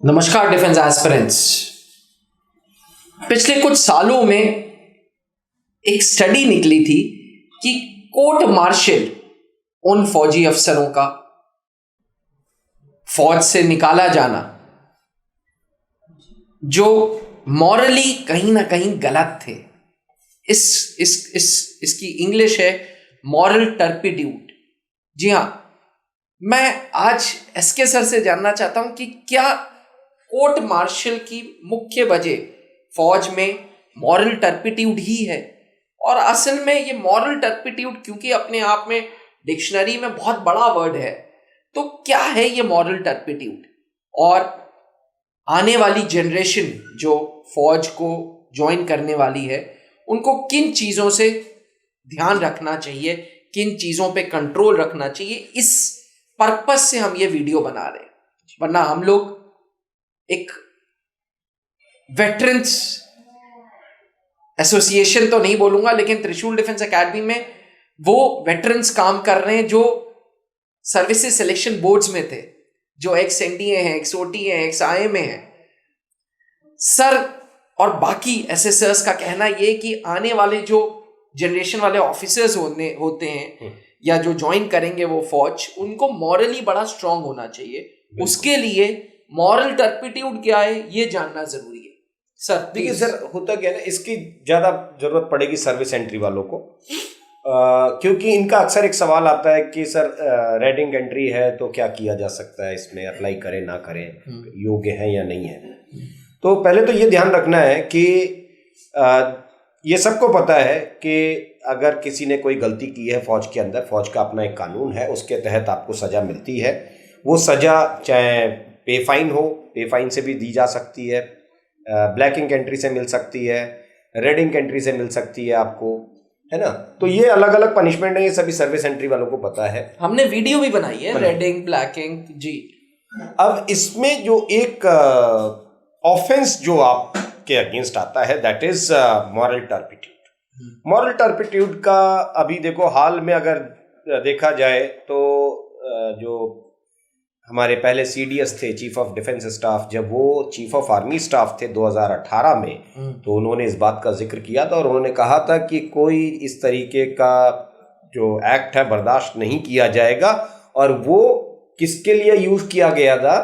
नमस्कार defence aspirants. पिछले कुछ सालों में एक स्टडी निकली थी कि कोर्ट मार्शल उन फौजी अफसरों का फौज से निकाला जाना जो मॉरली कहीं ना कहीं गलत थे। इसकी इंग्लिश है मॉरल टर्पिट्यूड। जी हाँ, मैं आज एसके सर से जानना चाहता हूं कि क्या कोर्ट मार्शल की मुख्य वजह फौज में मॉरल टर्पिट्यूड ही है, और असल में ये मॉरल टर्पिट्यूड क्योंकि अपने आप में डिक्शनरी में बहुत बड़ा वर्ड है, तो क्या है ये मॉरल टर्पिट्यूड, और आने वाली जनरेशन जो फौज को ज्वाइन करने वाली है उनको किन चीज़ों से ध्यान रखना चाहिए, किन चीज़ों पे कंट्रोल रखना चाहिए, इस पर्पस से हम ये वीडियो बना रहे हैं। वरना हम लोग एक वेटरन्स एसोसिएशन तो नहीं बोलूंगा, लेकिन त्रिशूल डिफेंस एकेडमी में वो वेटरन्स काम कर रहे हैं जो सर्विसेज सिलेक्शन बोर्ड्स में थे, जो एक्स एनडीए हैं, एक्स ओटी हैं, एक्स आईएमए हैं। सर और बाकी एसएसएस का कहना ये कि आने वाले जो जनरेशन वाले ऑफिसर्स होते हैं या जो ज्वाइन करेंगे वो फौज, उनको मॉरली बड़ा स्ट्रांग होना चाहिए। उसके लिए मॉरल टर्पिट्यूड क्या है ये जानना जरूरी है। सर देखिए सर, होता क्या है ना, इसकी ज़्यादा ज़रूरत पड़ेगी सर्विस एंट्री वालों को, क्योंकि इनका अक्सर एक सवाल आता है कि सर रेडिंग एंट्री है तो क्या किया जा सकता है, इसमें अप्लाई करें ना करें, योग्य है या नहीं है। तो पहले तो ये ध्यान रखना है कि ये सबको पता है कि अगर किसी ने कोई गलती की है फौज के अंदर, फौज का अपना एक कानून है, उसके तहत आपको सज़ा मिलती है। वो सज़ा चाहे पे फाइन हो, पे फाइन से भी दी जा सकती है, ब्लैक इंक एंट्री से मिल सकती है, रेड इंक एंट्री से मिल सकती है आपको, है ना। तो ये अलग अलग पनिशमेंट है, ये सभी सर्विस एंट्री वालों को पता है। हमने वीडियो भी बनाई है रेड इंक, ब्लैक इंक जी। अब इसमें जो एक ऑफेंस जो आपके अगेंस्ट आता है, that is moral turpitude. Moral turpitude का अभी देखो, हाल में अगर देखा जाए तो जो हमारे पहले सीडीएस थे, चीफ ऑफ डिफेंस स्टाफ, जब वो चीफ ऑफ आर्मी स्टाफ थे 2018 में, तो उन्होंने इस बात का जिक्र किया था और उन्होंने कहा था कि कोई इस तरीके का जो एक्ट है बर्दाश्त नहीं किया जाएगा। और वो किसके लिए यूज किया गया था?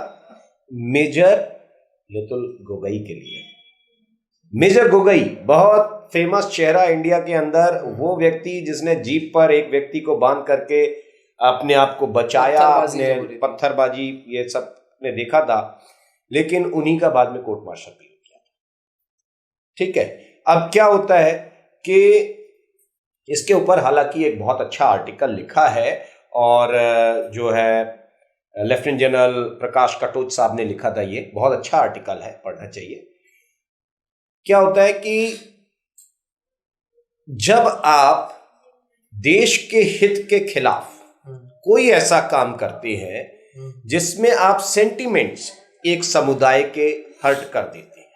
मेजर लितुल गोगोई के लिए। मेजर गोगोई बहुत फेमस चेहरा इंडिया के अंदर, वो व्यक्ति जिसने जीप पर एक व्यक्ति को बांध करके अपने आप को बचाया, अपने पत्थरबाजी ये सब ने देखा था, लेकिन उन्हीं का बाद में कोर्ट मार्शल भी हो गया था। ठीक है, अब क्या होता है कि इसके ऊपर हालांकि एक बहुत अच्छा आर्टिकल लिखा है, और जो है लेफ्टिनेंट जनरल प्रकाश कटोच साहब ने लिखा था, ये बहुत अच्छा आर्टिकल है, पढ़ना चाहिए। क्या होता है कि जब आप देश के हित के खिलाफ कोई ऐसा काम करते हैं जिसमें आप सेंटिमेंट्स एक समुदाय के हर्ट कर देते हैं,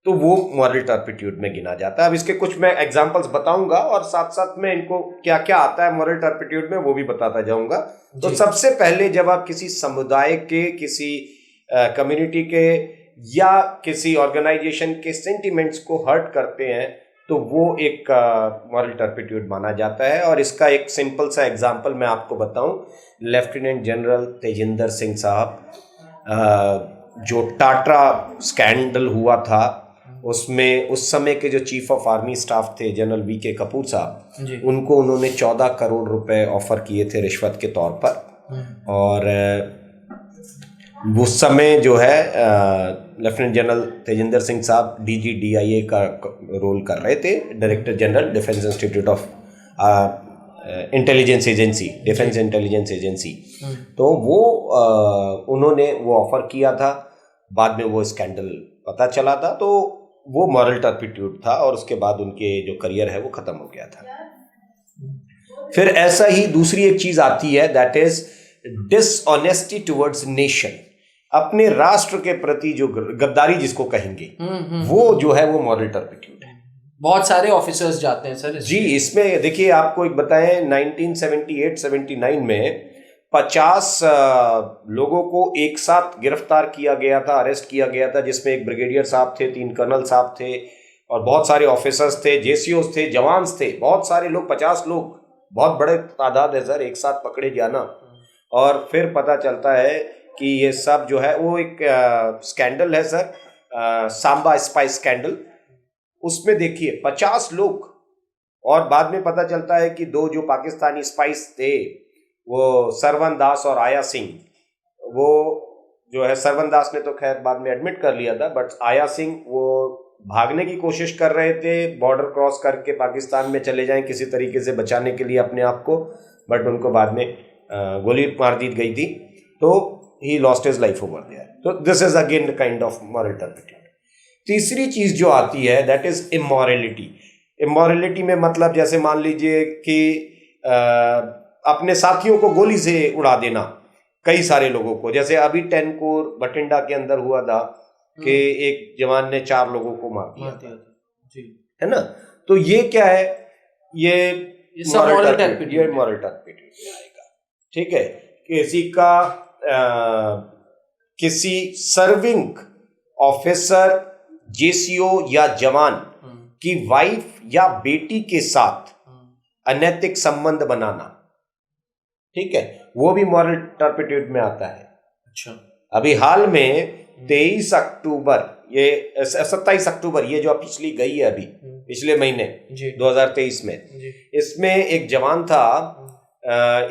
तो वो मॉरल टर्पिट्यूड में गिना जाता है। अब इसके कुछ मैं एग्जांपल्स बताऊंगा और साथ साथ में इनको क्या क्या आता है मॉरल टर्पिट्यूड में वो भी बताता जाऊंगा। तो सबसे पहले जब आप किसी समुदाय के, किसी कम्युनिटी के या किसी ऑर्गेनाइजेशन के सेंटिमेंट्स को हर्ट करते हैं, तो वो एक मॉरल टर्पिट्यूड माना जाता है। और इसका एक सिंपल सा एग्जांपल मैं आपको बताऊं, लेफ्टिनेंट जनरल तेजिंदर सिंह साहब, जो टाटा स्कैंडल हुआ था, उसमें उस समय के जो चीफ ऑफ आर्मी स्टाफ थे जनरल वीके कपूर साहब, उनको उन्होंने 14 करोड़ रुपए ऑफर किए थे रिश्वत के तौर पर। और उस समय जो है लेफ्टिनेंट जनरल तेजिंदर सिंह साहब DGDIA का रोल कर रहे थे, director general defence institute of intelligence agency, defence intelligence agency. तो वो उन्होंने वो ऑफर किया था, बाद में वो स्कैंडल पता चला था, तो वो मॉरल टर्पिट्यूड था और उसके बाद उनके जो करियर है वो खत्म हो गया था। फिर ऐसा ही दूसरी एक चीज आती है, that is dishonesty towards nation. अपने राष्ट्र के प्रति जो गद्दारी जिसको कहेंगे, वो जो है वो मॉरल टर्पिट्यूड है। बहुत सारे ऑफिसर्स जाते हैं सर जी। इसमें देखिए, आपको एक बताएं, 1978-79 में 50 लोगों को एक साथ गिरफ्तार किया गया था, अरेस्ट किया गया था, जिसमें एक ब्रिगेडियर साहब थे, 3 कर्नल साहब थे और बहुत सारे ऑफिसर्स थे, जेसीओस थे, जवान्स थे, बहुत सारे लोग, 50 लोग, बहुत बड़े तादाद है सर, एक साथ पकड़े जाना। और फिर पता चलता है कि ये सब जो है वो एक स्कैंडल है सर, सांबा स्पाइस स्कैंडल। उसमें देखिए 50 लोग, और बाद में पता चलता है कि 2 जो पाकिस्तानी स्पाइस थे, वो सरवन दास और आया सिंह, वो जो है सरवन दास ने तो खैर बाद में एडमिट कर लिया था, बट आया सिंह वो भागने की कोशिश कर रहे थे, बॉर्डर क्रॉस करके पाकिस्तान में चले जाएं किसी तरीके से बचाने के लिए अपने आप को, बट उनको बाद में गोली मार दी गई थी, तो he lost his life over there. तो this is again kind of moral turpitude. तीसरी चीज जो आती है दैट इज इमोरलिटी। इमोरलिटी में मतलब जैसे मान लीजिए कि अपने साथियों को गोली से उड़ा देना, कई सारे लोगों को, जैसे अभी 10 कोर बठिंडा के अंदर हुआ था कि एक जवान ने 4 लोगों को मार दिया था जी, है ना। तो ये क्या है, ये मॉरल टर्पिट्यूड में आएगा। ठीक है, किसी का किसी सर्विंग ऑफिसर, जेसीओ या जवान की वाइफ या बेटी के साथ अनैतिक संबंध बनाना, ठीक है, वो भी मॉरल टर्पिट्यूड में आता है। अच्छा, अभी हाल में 23 अक्टूबर, ये 27 अक्टूबर, ये जो पिछली गई है अभी पिछले महीने 2023 में, इसमें एक जवान था,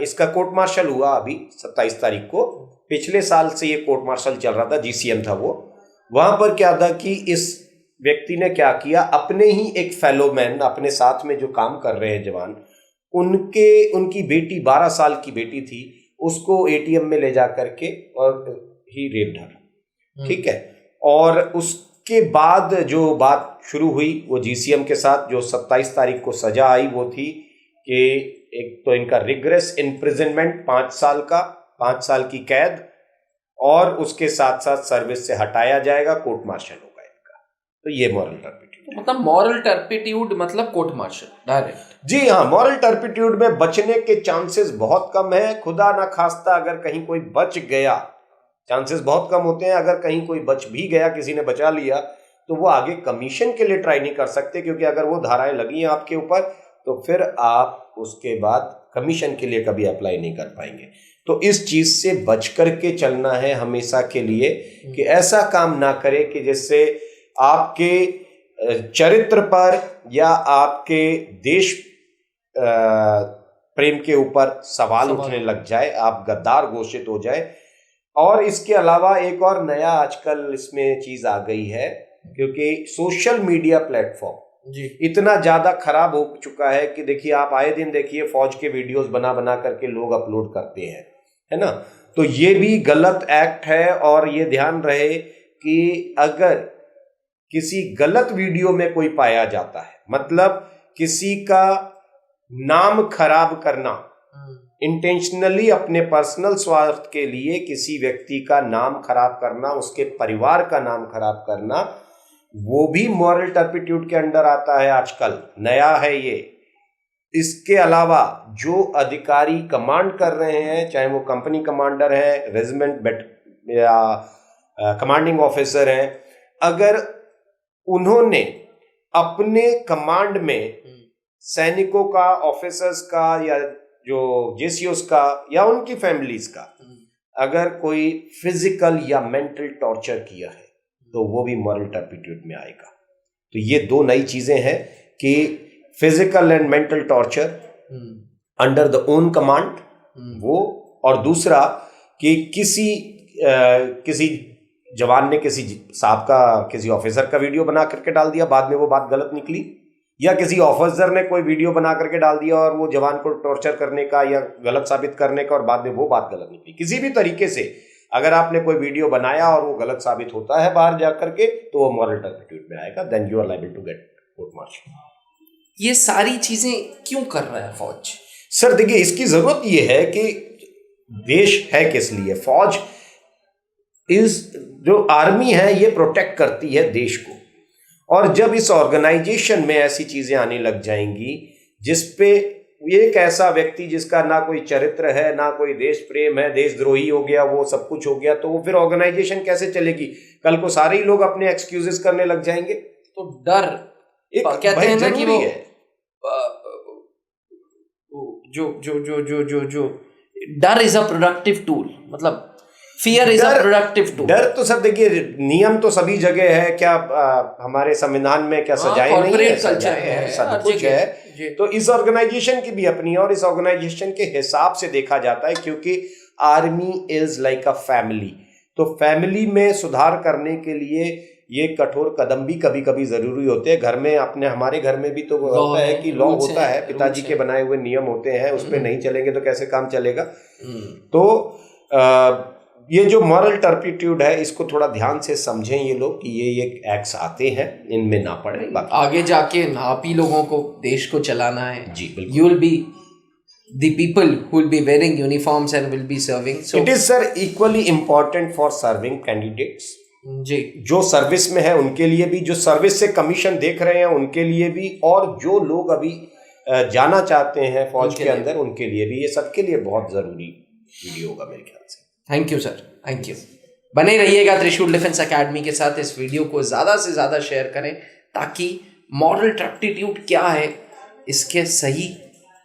इसका कोर्ट मार्शल हुआ अभी 27 तारीख को। पिछले साल से ये कोर्ट मार्शल चल रहा था, जीसीएम था वो। वहां पर क्या था कि इस व्यक्ति ने क्या किया, अपने ही एक फेलो मैन, अपने साथ में जो काम कर रहे हैं जवान, उनकी बेटी 12 साल की बेटी थी, उसको एटीएम में ले जा करके और ही रेप्ड हर। ठीक है, और उसके बाद जो बात शुरू हुई वो जीसीएम के साथ, जो 27 तारीख को सजा आई वो थी कि एक तो इनका रिग्रेस इम्प्रिजनमेंट 5 साल का, 5 साल की कैद, और उसके साथ साथ सर्विस से हटाया जाएगा, कोर्ट मार्शल होगा इनका। तो ये मॉरल टर्पिट्यूड, मतलब मॉरल टर्पिट्यूड मतलब कोर्ट मार्शल डायरेक्ट। जी हाँ, मॉरल टर्पिट्यूड में बचने के चांसेस बहुत कम है। खुदा ना खास्ता अगर कहीं कोई बच गया, चांसेस बहुत कम होते हैं, अगर कहीं कोई बच भी गया, किसी ने बचा लिया, तो वो आगे कमीशन के लिए ट्राई नहीं कर सकते, क्योंकि अगर वो धाराएं लगी हैं आपके ऊपर तो फिर आप उसके बाद कमीशन के लिए कभी अप्लाई नहीं कर पाएंगे। तो इस चीज से बच करके चलना है हमेशा के लिए कि ऐसा काम ना करे कि जिससे आपके चरित्र पर या आपके देश प्रेम के ऊपर सवाल उठने लग जाए, आप गद्दार घोषित हो जाए। और इसके अलावा एक और नया आजकल इसमें चीज आ गई है, क्योंकि सोशल मीडिया प्लेटफॉर्म इतना ज्यादा खराब हो चुका है कि देखिए, आप आए दिन देखिए फौज के वीडियोस बना बना करके लोग अपलोड करते हैं, है ना। तो ये भी गलत एक्ट है, और ये ध्यान रहे कि अगर किसी गलत वीडियो में कोई पाया जाता है, मतलब किसी का नाम खराब करना, इंटेंशनली अपने पर्सनल स्वार्थ के लिए किसी व्यक्ति का नाम खराब करना, उसके परिवार का नाम खराब करना, वो भी मॉरल टर्पिट्यूड के अंडर आता है। आजकल नया है ये। इसके अलावा जो अधिकारी कमांड कर रहे हैं, चाहे वो कंपनी कमांडर है, रेजिमेंट या कमांडिंग ऑफिसर हैं, अगर उन्होंने अपने कमांड में सैनिकों का, ऑफिसर्स का, या जो जेसीओस का, या उनकी फैमिलीज का अगर कोई फिजिकल या मेंटल टॉर्चर किया है, तो वो भी मॉरल टर्पिट्यूड में आएगा। तो ये 2 नई चीजें हैं कि physical and mental torture under the own command, वो, और दूसरा कि किसी जवान ने किसी साहब का, किसी ऑफिसर का वीडियो बना करके डाल दिया, बाद में वो बात गलत निकली, या किसी ऑफिसर ने कोई वीडियो बना करके डाल दिया और वो जवान को टॉर्चर करने का या गलत साबित करने का, और बाद में वो बात गलत निकली। किसी भी तरीके से अगर आपने कोई वीडियो बनाया और वो गलत साबित होता है बाहर जाकर के, तो वो मॉरल टर्पिट्यूड में आएगा, then you are liable to get court martial. ये सारी चीजें क्यों कर रहा है फौज? सर देखिए, इसकी जरूरत ये है कि देश है किस लिए। फौज जो आर्मी है ये प्रोटेक्ट करती है देश को, और जब इस ऑर्गेनाइजेशन में ऐसी चीजें आने लग जाएंगी जिसपे ये एक ऐसा व्यक्ति जिसका ना कोई चरित्र है, ना कोई देश प्रेम है, देशद्रोही हो गया, वो सब कुछ हो गया, तो वो फिर ऑर्गेनाइजेशन कैसे चलेगी? कल को सारे ही लोग अपने एक्सक्यूजेस करने लग जाएंगे। तो डर एक कहते हैं ना कि वो है। जो डर इज अ प्रोडक्टिव टूल, मतलब fear is a productive tool. डर तो सब देखिए, नियम तो सभी जगह है, क्या हमारे संविधान में क्या सजाएं नहीं है? कल्चर है, सब कुछ है। तो इस ऑर्गेनाइजेशन की भी अपनी, और इस ऑर्गेनाइजेशन के हिसाब से देखा जाता है, क्योंकि army is like a family. तो फैमिली में सुधार करने के लिए ये कठोर कदम भी कभी कभी जरूरी होते हैं। घर में अपने, हमारे घर में भी तो होता है कि लॉ होता है, पिताजी के बनाए हुए नियम होते हैं, उस पर नहीं चलेंगे तो कैसे काम चलेगा। तो ये जो मॉरल टर्पिट्यूड है, इसको थोड़ा ध्यान से समझें ये लोग कि ये एक्ट्स आते हैं, इनमें ना पड़े। आगे जाके आप ही लोगों को देश को चलाना है जी, बिल्कुल। You will be the people who will be wearing uniforms and will be serving. So it is sir equally important for serving candidates जी, जो सर्विस में है उनके लिए भी, जो सर्विस से कमीशन देख रहे हैं उनके लिए भी, और जो लोग अभी जाना चाहते हैं फौज के अंदर उनके लिए भी। ये सबके लिए बहुत जरूरी वीडियो होगा मेरे ख्याल से। Thank you sir, thank you. बने रहिएगा त्रिशूल डिफेंस एकेडमी के साथ। इस वीडियो को ज़्यादा से ज़्यादा शेयर करें ताकि मॉरल टर्पिट्यूड क्या है इसके सही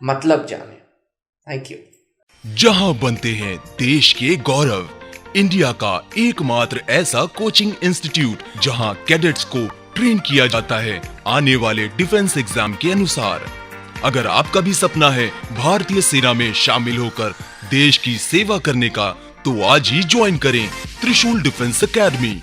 मतलब जाने। Thank you. जहां बनते हैं देश के गौरव, इंडिया का एकमात्र ऐसा कोचिंग इंस्टीट्यूट जहां कैडेट्स को ट्रेन किया जाता है आने वाले डिफेंस एग्जाम के अनुसार। अगर आपका भी सपना है भारतीय सेना में शामिल होकर देश की सेवा करने का, तो आज ही ज्वाइन करें त्रिशूल डिफेंस एकेडमी।